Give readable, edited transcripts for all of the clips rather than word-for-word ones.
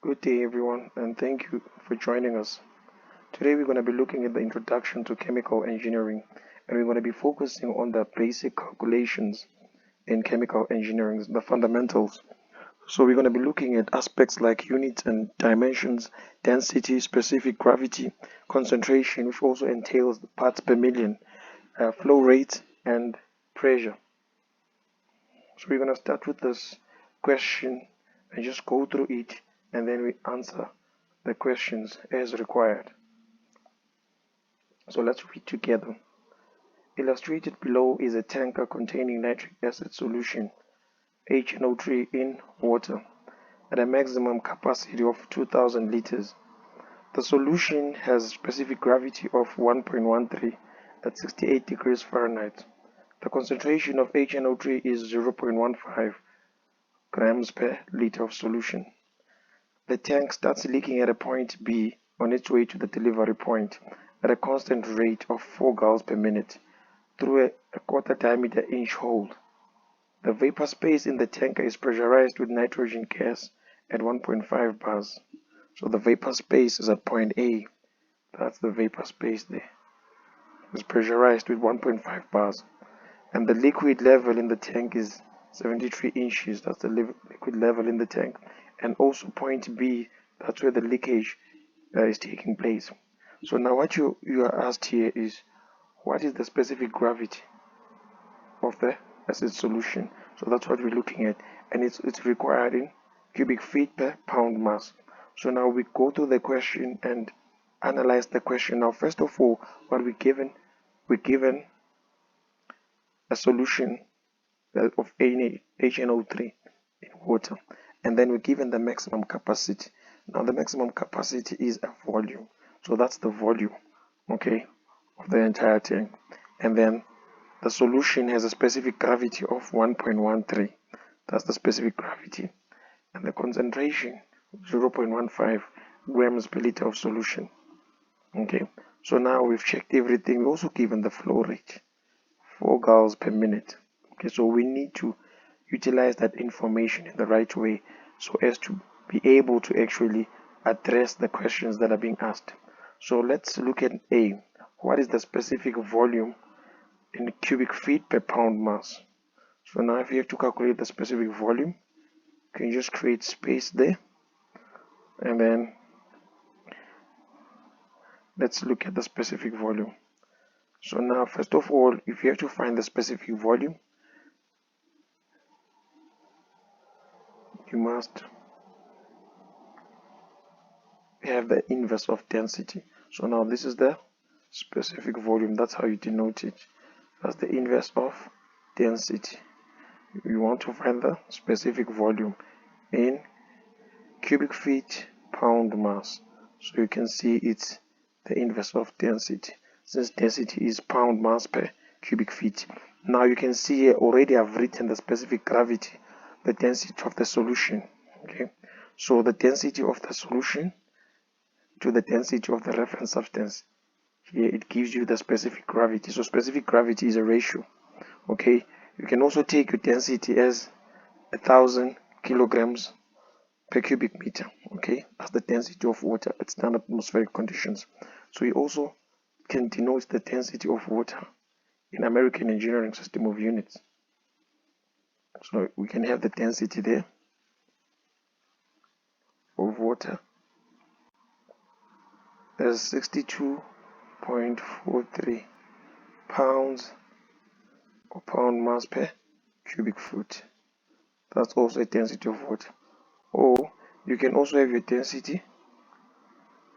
Good day, everyone, and thank you for joining us. Today, we're going to be looking at the introduction to chemical engineering, and we're going to be focusing on the basic calculations in chemical engineering, the fundamentals. So, we're going to be looking at aspects like units and dimensions, density, specific gravity, concentration, which also entails the parts per million, flow rate, and pressure. So, we're going to start with this question and just go through it, and then we answer the questions as required. So let's read together. Illustrated below is a tanker containing nitric acid solution HNO3 in water at a maximum capacity of 2000 liters. The solution has specific gravity of 1.13 at 68 degrees Fahrenheit. The concentration of HNO3 is 0.15 grams per liter of solution. The tank starts leaking at a point B on its way to the delivery point at a constant rate of 4 gallons per minute through a quarter diameter inch hole. The vapor space in the tanker is pressurized with nitrogen gas at 1.5 bars. So the vapor space is at point A. That's the vapor space there. It's pressurized with 1.5 bars. And the liquid level in the tank is 73 inches. That's the liquid level in the tank. And also point B, that's where the leakage is taking place. So now what you are asked here is, what is the specific gravity of the acid solution? So that's what we're looking at, and it's required in cubic feet per pound mass. So now we go to the question and analyze the question. Now first of all, what we're given a solution of HNO3 in water, and then we're given the maximum capacity. Now the maximum capacity is a volume, so that's the volume, okay, of the entire tank. And then the solution has a specific gravity of 1.13. That's the specific gravity, and the concentration 0.15 grams per liter of solution. Okay, so now we've checked everything. We're also given the flow rate, 4 gallons per minute. Okay, so we need to utilize that information in the right way so as to be able to actually address the questions that are being asked. So let's look at A. What is the specific volume in cubic feet per pound mass? So now if you have to calculate the specific volume, you can just create space there, and then let's look at the specific volume. So now first of all, if you have to find the specific volume, you must have the inverse of density. So now this is the specific volume. That's how you denote it. That's the inverse of density. You want to find the specific volume in cubic feet pound mass. So you can see it's the inverse of density, since density is pound mass per cubic feet. Now you can see here already I've written the specific gravity, the density of the solution. Okay, so the density of the solution to the density of the reference substance, here it gives you the specific gravity. So specific gravity is a ratio. Okay, you can also take your density as 1000 kilograms per cubic meter. Okay, that's the density of water at standard atmospheric conditions. So you also can denote the density of water in American engineering system of units. So we can have the density there of water as 62.43 pounds or pound mass per cubic foot. That's also a density of water. Or you can also have your density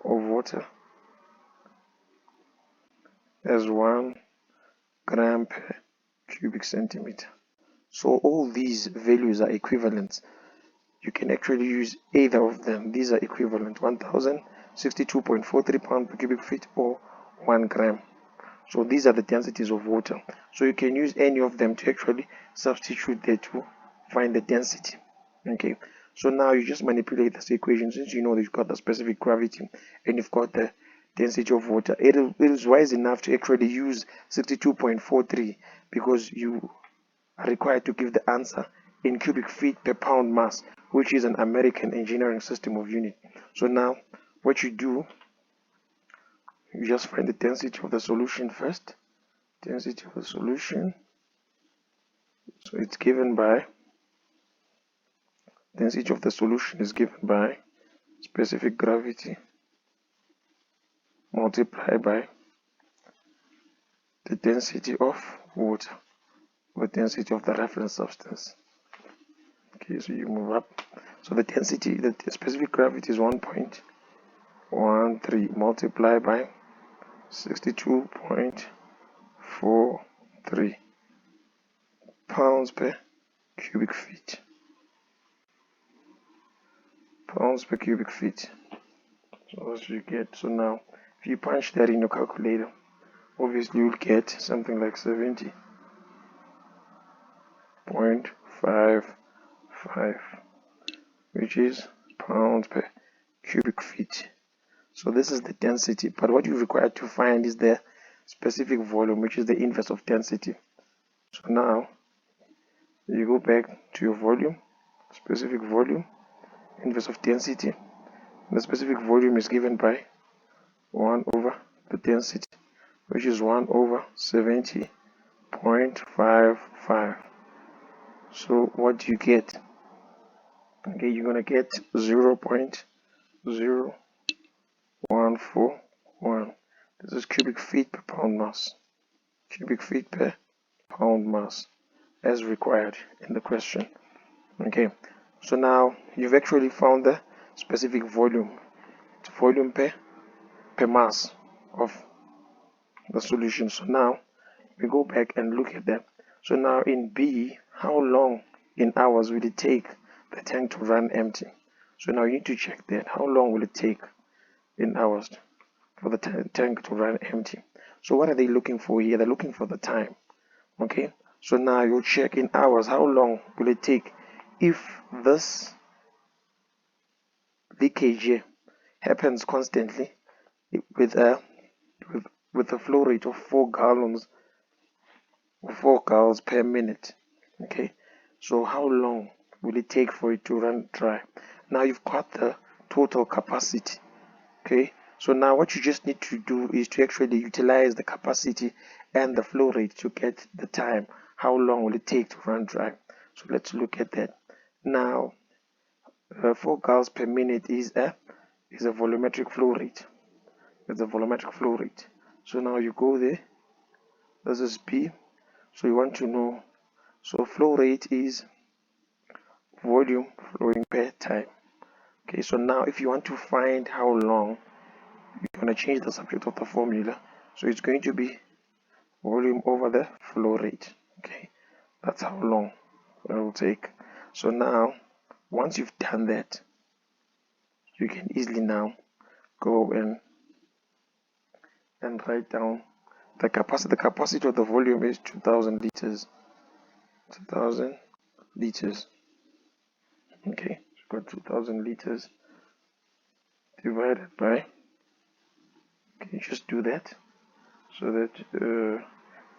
of water as 1 gram per cubic centimeter. So all these values are equivalent. You can actually use either of them. These are equivalent: 1062.43 pounds per cubic feet or 1 gram. So these are the densities of water. So you can use any of them to actually substitute there to find the density. Okay, so now you just manipulate this equation. Since you know that you've got the specific gravity and you've got the density of water, it is wise enough to actually use 62.43 because you are required to give the answer in cubic feet per pound mass, which is an American engineering system of unit. So now what you do, you just find the density of the solution first. Density of the solution, so it's given by, density of the solution is given by specific gravity multiplied by the density of water, or density of the reference substance. Okay, so you move up. So the density, the specific gravity is 1.13 multiplied by 62.43 pounds per cubic feet. Pounds per cubic feet. So as you get, so now if you punch that in your calculator, obviously you'll get something like 70.55, which is pounds per cubic feet. So this is the density, but what you require to find is the specific volume, which is the inverse of density. So now you go back to your volume, specific volume, inverse of density. The specific volume is given by 1 over the density, which is 1 over 70.55. So what do you get? Okay, you're gonna get 0.0141. This is cubic feet per pound mass. Cubic feet per pound mass, as required in the question. Okay, so now you've actually found the specific volume. It's volume per mass of the solution. So now we go back and look at that. So now in B, how long in hours will it take the tank to run empty? So now you need to check that. How long will it take in hours for the tank to run empty? So what are they looking for here? They're looking for the time. Okay, so now you check in hours. How long will it take if this leakage here happens constantly with a flow rate of 4 gallons per minute? Okay, so how long will it take for it to run dry? Now you've got the total capacity. Okay, so now what you just need to do is to actually utilize the capacity and the flow rate to get the time. How long will it take to run dry? So let's look at that. Now 4 gallons per minute is a volumetric flow rate. It's a volumetric flow rate. So now you go there. This is P. So you want to know. So flow rate is volume flowing per time. Okay, so now if you want to find how long, you're going to change the subject of the formula. So it's going to be volume over the flow rate. Okay, that's how long it will take. So now once you've done that, you can easily now go and write down the capacity. The capacity of the volume is 2000 liters. 2000 liters. Okay, so got 2000 liters divided by, okay, just do that so that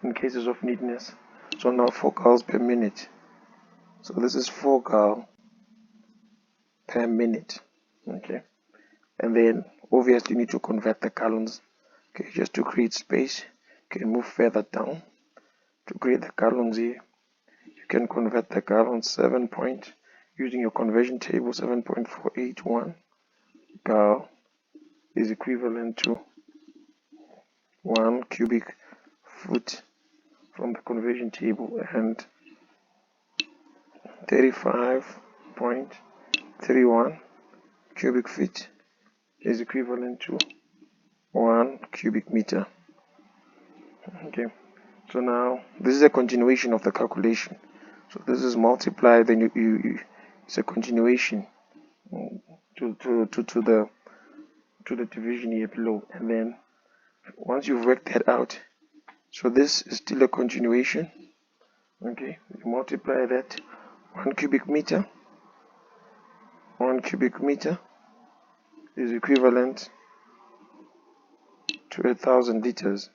in cases of neatness. So now 4 gallons per minute. So this is 4 gallons per minute. Okay, and then obviously you need to convert the gallons. Okay, just to create space, you can move further down to create the gallons here. You can convert the gallons using your conversion table. 7.481 gal is equivalent to 1 cubic foot from the conversion table, and 35.31 cubic feet is equivalent to 1 cubic meter. Okay, so now this is a continuation of the calculation. So this is multiplied, then you it's a continuation to the division here below, and then once you've worked that out, so this is still a continuation. Okay, you multiply that. 1 cubic meter is equivalent to 1000 liters.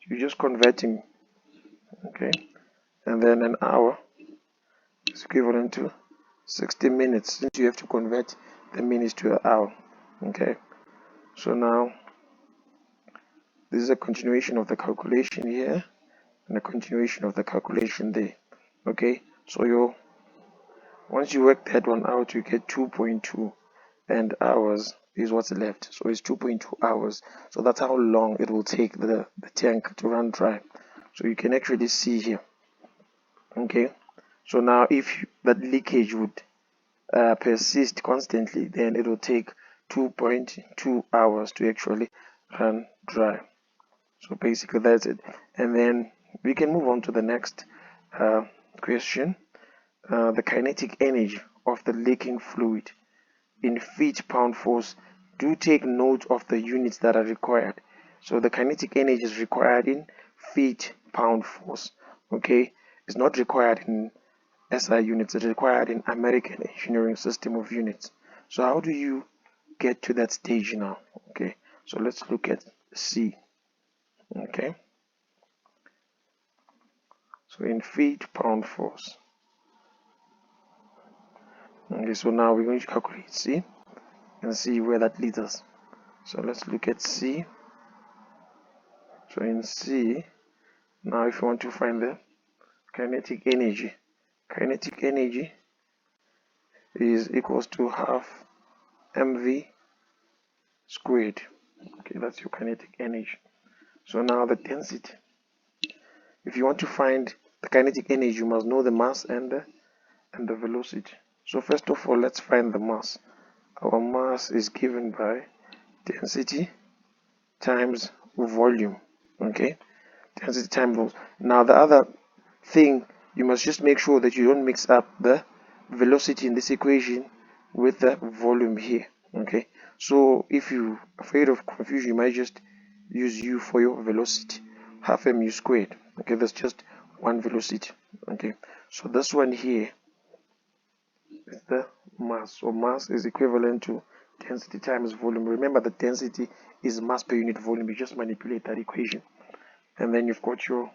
You're just converting. Okay, and then an hour is equivalent to 60 minutes, since you have to convert the minutes to an hour. Okay, so now this is a continuation of the calculation here and a continuation of the calculation there. Okay, so once you work that one out, you get 2.2, and hours is what's left. So it's 2.2 hours. So that's how long it will take the tank to run dry. So you can actually see here. Okay, so now if that leakage would persist constantly, then it will take 2.2 hours to actually run dry. So basically that's it. And then we can move on to the next question. The kinetic energy of the leaking fluid in feet-pound force. Do take note of the units that are required. So the kinetic energy is required in feet-pound force. Okay, it's not required in SI units, it's required in American engineering system of units. So how do you get to that stage now? Okay, so let's look at C. Okay, so in feet-pound force. Okay, so now we're going to calculate C and see where that leads us. So let's look at C. So in C, now if you want to find the kinetic energy is equals to half mv squared. Okay, that's your kinetic energy. So now the density. If you want to find the kinetic energy, you must know the mass and the velocity. So first of all, let's find the mass. Our mass is given by density times volume. Okay, density times volume. Now the other thing, you must just make sure that you don't mix up the velocity in this equation with the volume here. Okay, so if you're afraid of confusion, you might just use u for your velocity, half mu squared. Okay, that's just one velocity. Okay, so this one here is the mass. So mass is equivalent to density times volume. Remember that density is mass per unit volume. You just manipulate that equation, and then you've got your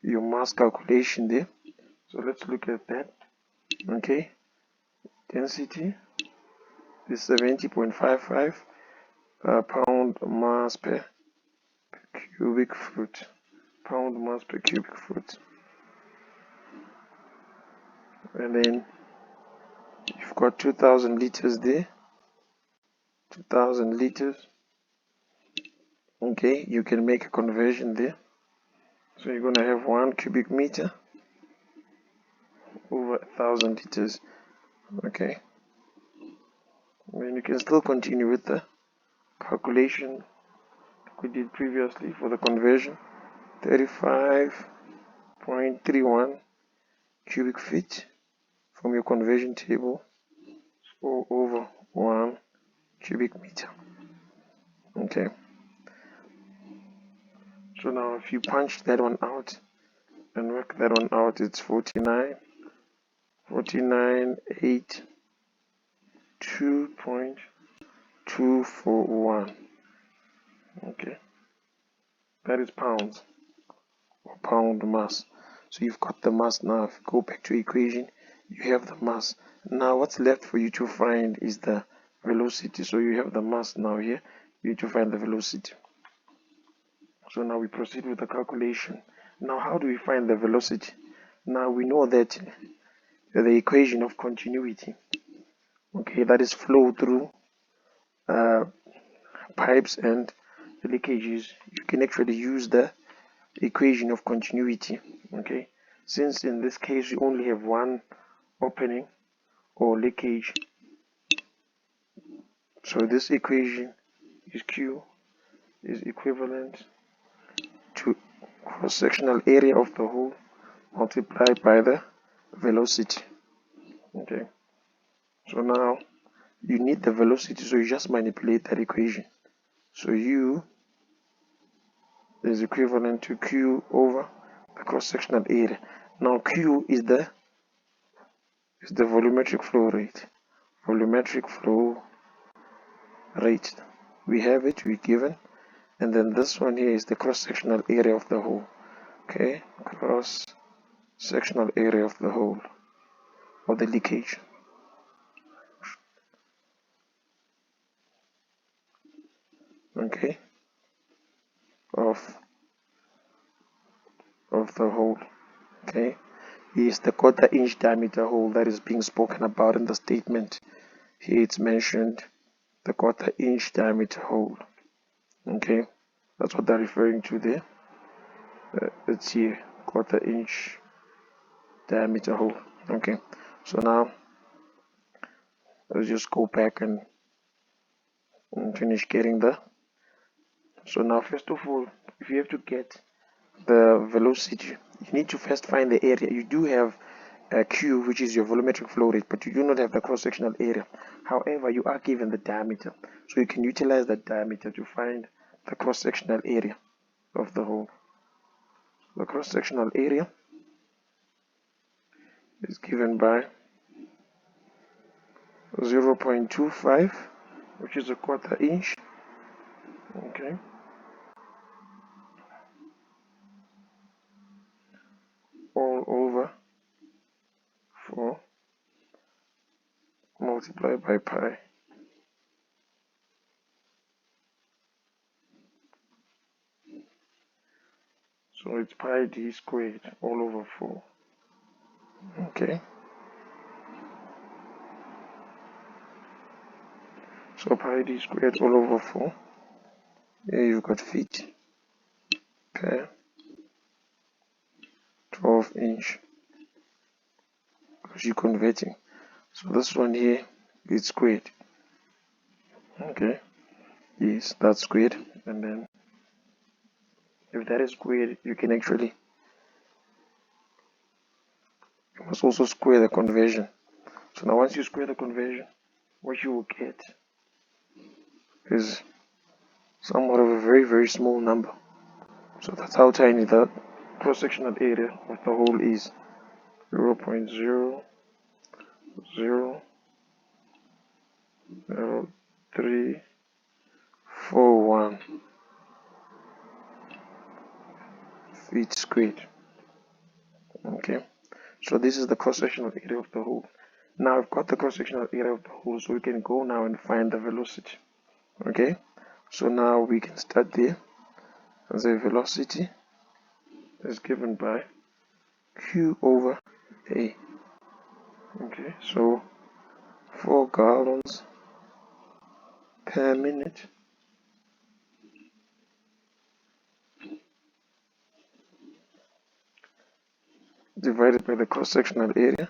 mass calculation there. So let's look at that. Okay, density is 70.55 pound mass per cubic foot. Pound mass per cubic foot. And then you've got 2000 liters there. 2000 liters. Okay, you can make a conversion there. So you're gonna have 1 cubic meter over 1000 liters. Okay, and then you can still continue with the calculation we did previously for the conversion. 35.31 cubic feet from your conversion table, so over 1 cubic meter. Okay, so now if you punch that one out and work that one out, it's 49.82.241. Okay, that is pounds or pound mass. So you've got the mass now. If you go back to equation, you have the mass. Now what's left for you to find is the velocity. So you have the mass now here, you need to find the velocity. So now we proceed with the calculation. Now how do we find the velocity? Now we know that the equation of continuity, okay, that is flow through pipes and leakages. You can actually use the equation of continuity. Okay, since in this case we only have one opening or leakage, so this equation is Q is equivalent to cross-sectional area of the hole multiplied by the velocity. Okay, so now you need the velocity, so you just manipulate that equation. So U is equivalent to Q over the cross-sectional area. Now Q is the volumetric flow rate. Volumetric flow rate. We have it, we're given. And then this one here is the cross-sectional area of the hole. Okay, cross-sectional area of the hole. of the leakage. Okay, of the hole. Okay, is the 1/4 inch diameter hole that is being spoken about in the statement. Here it's mentioned the 1/4 inch diameter hole. Okay, that's what they're referring to there. It's here, 1/4 inch diameter hole. Okay, so now let's just go back and finish getting the. So now first of all, if you have to get the velocity, you need to first find the area. You do have a Q, which is your volumetric flow rate, but you do not have the cross-sectional area. However, you are given the diameter, so you can utilize that diameter to find the cross-sectional area of the hole. The cross-sectional area is given by 0.25, which is a 1/4 inch. Okay, all over 4 multiplied by pi. So it's pi d squared all over 4. Okay. So pi d squared all over 4. Here you've got feet per 12 inch. Because you're converting. So this one here is squared. Okay. Yes, that's squared. And then if that is squared, you can actually, you must also square the conversion. So now once you square the conversion, what you will get is somewhat of a very, very small number. So that's how tiny the cross-sectional area of the hole is. 0.000341 feet squared. Okay, so this is the cross-sectional area of the hole. Now I've got the cross-sectional area of the hole, so we can go now and find the velocity. Okay, so now we can start there. The velocity is given by Q over A. Okay, so 4 gallons per minute divided by the cross-sectional area,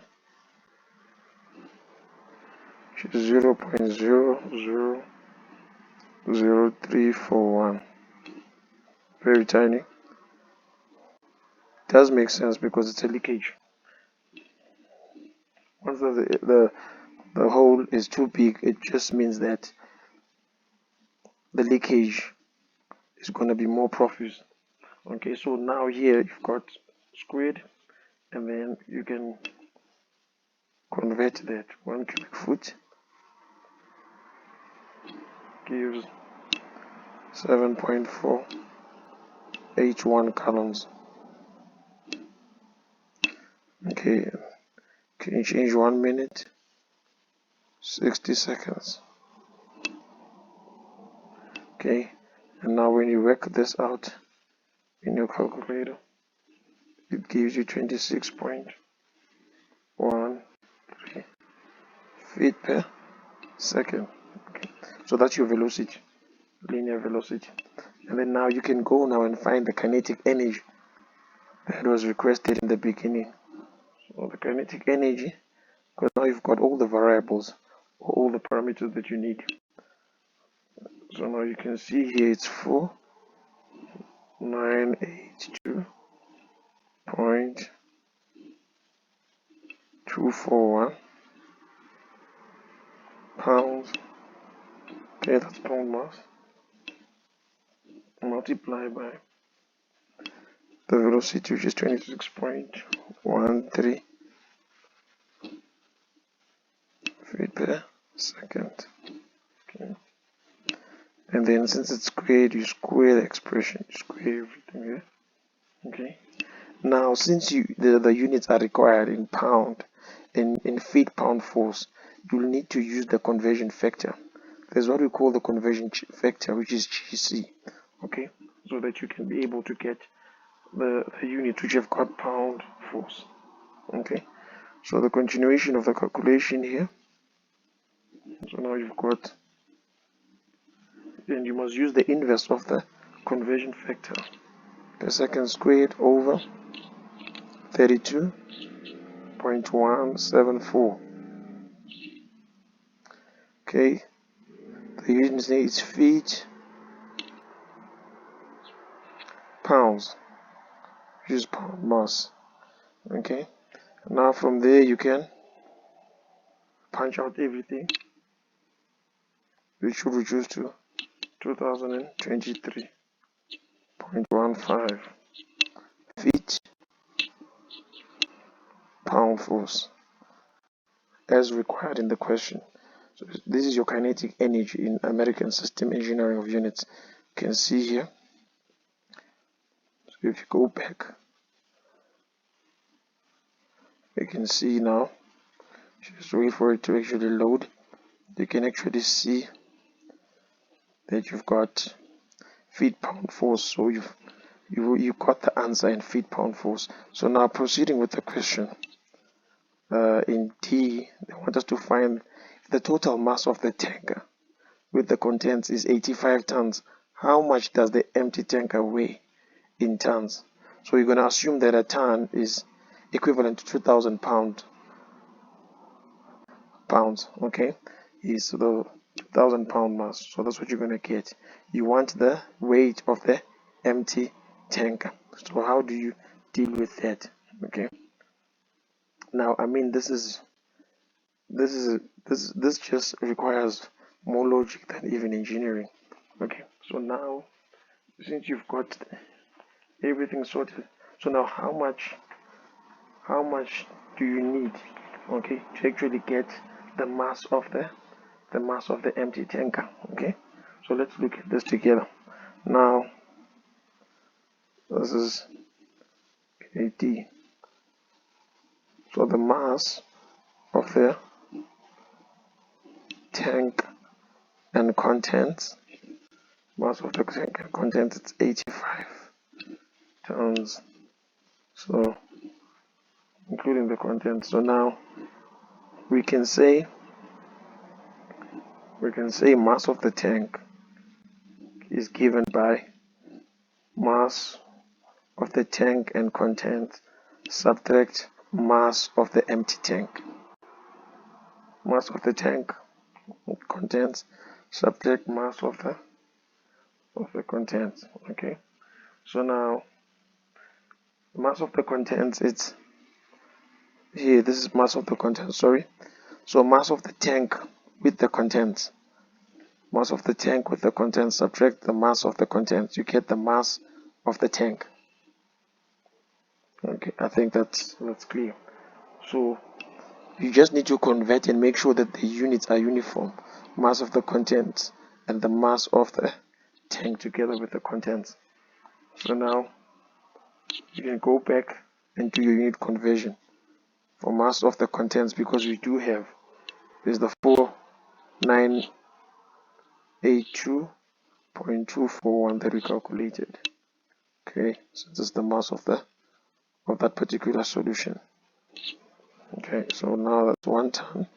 which is 0.000341. Very tiny. Does make sense because it's a leakage. Once the hole is too big, it just means that the leakage is going to be more profuse. Okay, so now here you've got squared, and then you can convert that. 1 cubic foot gives 7.481 gallons. Okay, can you change 1 minute? 60 seconds. Okay, and now when you work this out in your calculator, it gives you 26.13 feet per second. Okay, so that's your velocity, linear velocity. And then now you can go now and find the kinetic energy that was requested in the beginning. So the kinetic energy, because now you've got all the variables, all the parameters that you need. So now you can see here it's 4982.241 pounds. Okay, that's pound mass. Multiply by the velocity, which is 26.13 feet per second. Okay. And then since it's squared, you square the expression, you square everything here. Okay. Now since the units are required in pound in feet-pound force, you'll need to use the conversion factor. There's what we call the conversion factor, which is GC, okay, so that you can be able to get the unit which have got pound force. Okay, so the continuation of the calculation here. So now you've got, and you must use the inverse of the conversion factor, per second squared over 32.174. Okay, the unit is feet pounds, which is pound mass. Okay, now from there you can punch out everything, which should reduce to 2023.15 feet pound force as required in the question. So this is your kinetic energy in American System Engineering of Units. You can see here. So if you go back, you can see now, just wait for it to actually load. You can actually see that you've got feet pound force. So you got the answer in feet pound force. So now proceeding with the question, in D, they want us to find the total mass of the tanker with the contents is 85 tons. How much does the empty tanker weigh in tons? So you're going to assume that a ton is equivalent to 2,000 pounds. Okay, is the 2,000 pound mass. So that's what you're going to get. You want the weight of the empty tanker. So how do you deal with that? Okay, now I mean this just requires more logic than even engineering. Okay, so now since you've got everything sorted, so now how much do you need, okay, to actually get the mass of the empty tanker? Okay, so let's look at this together. Now this is KT, so the mass of the tank and contents, mass of the tank and contents, it's 85 tons, so including the contents. So now we can say mass of the tank is given by mass of the tank and contents subtract mass of the empty tank. Mass of the tank contents subtract mass of the contents. Okay, so now mass of the contents, it's here, this is mass of the contents, sorry. So mass of the tank with the contents, mass of the tank with the contents, subtract the mass of the contents, you get the mass of the tank. Okay, I think that's clear. So you just need to convert and make sure that the units are uniform, mass of the contents and the mass of the tank together with the contents. So now you can go back and do your unit conversion for mass of the contents, because we do have, there's the 4982.241 that we calculated. Okay, so this is the mass of that particular solution. Okay, so now that's 1 ton.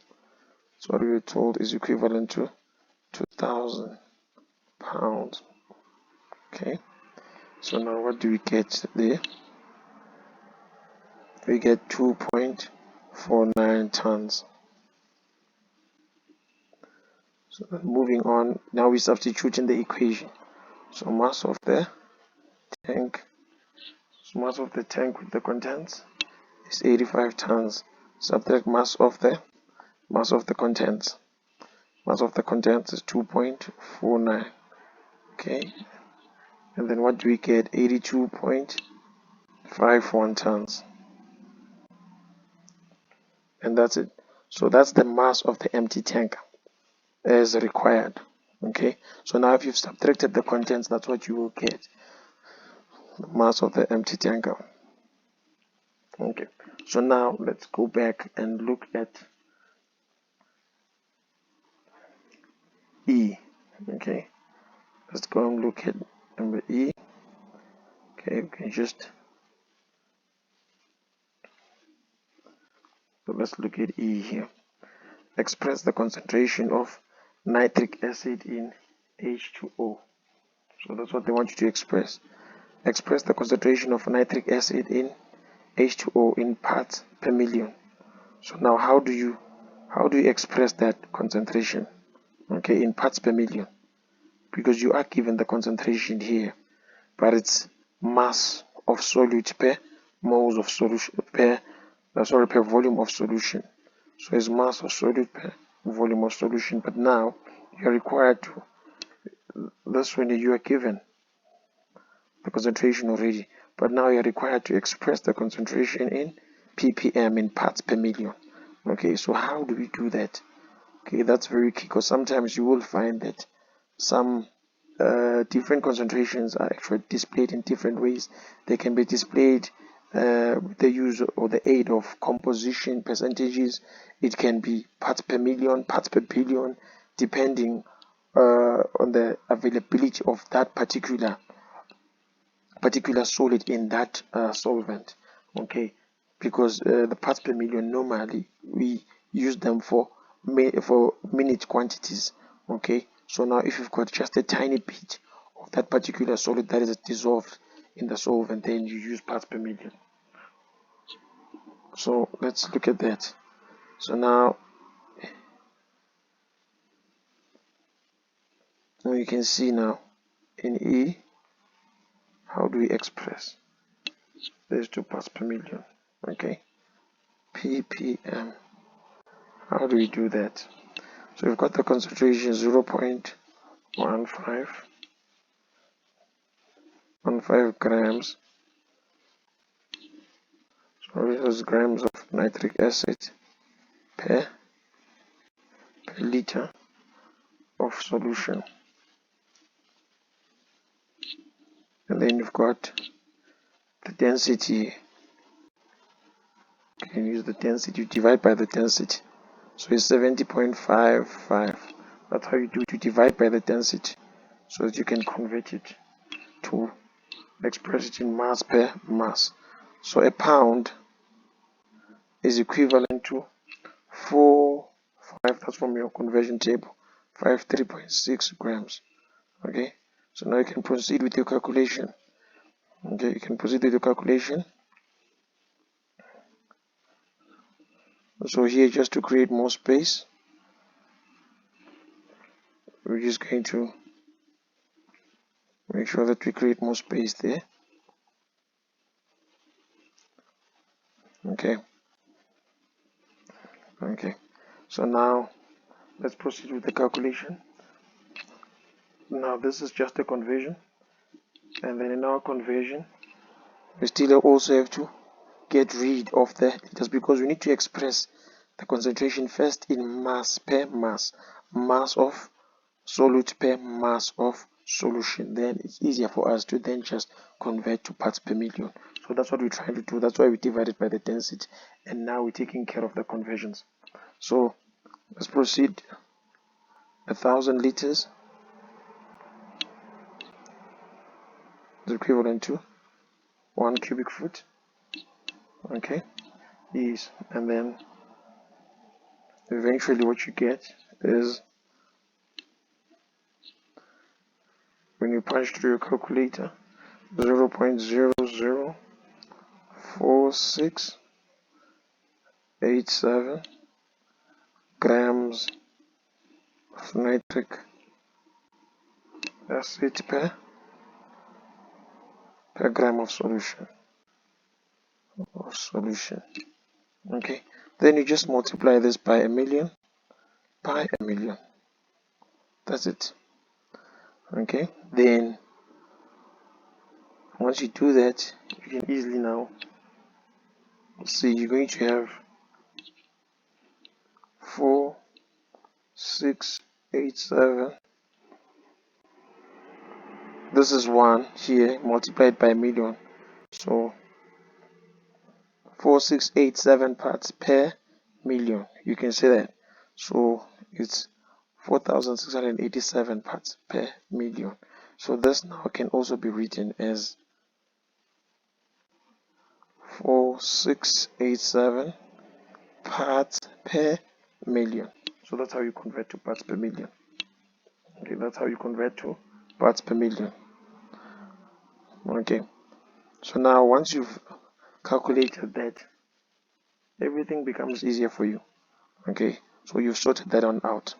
So what we were told is equivalent to 2,000 pounds. Okay, so now what do we get there? We get 2.49 tons. So moving on, now we substitute in the equation. So mass of the tank, mass of the tank with the contents is 85 tons. Subtract mass of the contents. Mass of the contents is 2.49. Okay, and then what do we get? 82.51 tons. And that's it. So that's the mass of the empty tanker as required. Okay, so now if you've subtracted the contents, that's what you will get, the mass of the empty tanker. Okay, so now let's go back and look at E. Okay, let's go and look at number E. Okay, we can just, so let's look at E here. Express the concentration of nitric acid in H2O. So that's what they want you to express. Express the concentration of nitric acid in H2O in parts per million. So now how do you express that concentration? Okay, in parts per million, because you are given the concentration here, but it's mass of solute per moles of solution per volume of solution. So it's mass of solute per volume of solution. But now you are required to, this when you are given the concentration already, but now you are required to express the concentration in ppm, in parts per million. Okay, so how do we do that? Okay, that's very key, because sometimes you will find that some different concentrations are actually displayed in different ways. They can be displayed with the use or the aid of composition percentages. It can be parts per million, parts per billion, depending on the availability of that particular solid in that solvent. Okay, because the parts per million, normally we use them for minute quantities. Okay, so now if you've got just a tiny bit of that particular solid that is dissolved in the solvent, then you use parts per million. So let's look at that. So now you can see now in E, how do we express these 2 parts per million? Okay, ppm. How do we do that? So we've got the concentration 0.15 grams. So this is grams of nitric acid per liter of solution. And then you've got the density. You can use the density, you divide by the density. So it's 70.55. That's how you do it. You divide by the density so that you can convert it to express it in mass per mass. So a pound is equivalent to 5, that's from your conversion table, 53.6 grams. Okay, so now you can proceed with your calculation. Okay, you can proceed with your calculation. So here, just to create more space, we're just going to make sure that we create more space there. Okay, so now let's proceed with the calculation. Now this is just a conversion, and then in our conversion we still also have to get rid of the liters, because we need to express the concentration first in mass per mass, mass of solute per mass of solution. Then it's easier for us to then just convert to parts per million. So that's what we're trying to do. That's why we divided by the density, and now we're taking care of the conversions. So let's proceed. 1,000 liters is equivalent to 1 cubic foot. Okay, and then eventually what you get is, when you punch through your calculator, 0.004687 grams of nitric acid per gram of solution. Okay, then you just multiply this by a million. That's it. Okay, then once you do that, you can easily now see you're going to have 4687. This is 1 here multiplied by a million, so 4687 parts per million. You can say that. So it's 4687 parts per million. So this now can also be written as 4687 parts per million. So that's how you convert to parts per million. Okay, that's how you convert to parts per million. Okay, so now once you've calculated that, everything becomes easier for you. Okay, so you've sorted that one out.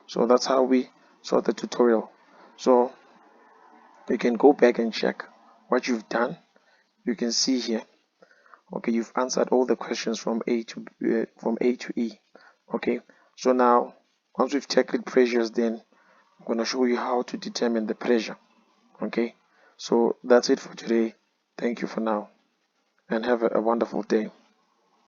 So that's how we sort the tutorial. So you can go back and check what you've done. You can see here, okay, you've answered all the questions from A to E. Okay, so now once we've tackled pressures, then I'm going to show you how to determine the pressure. Okay, so that's it for today. Thank you for now and have a wonderful day.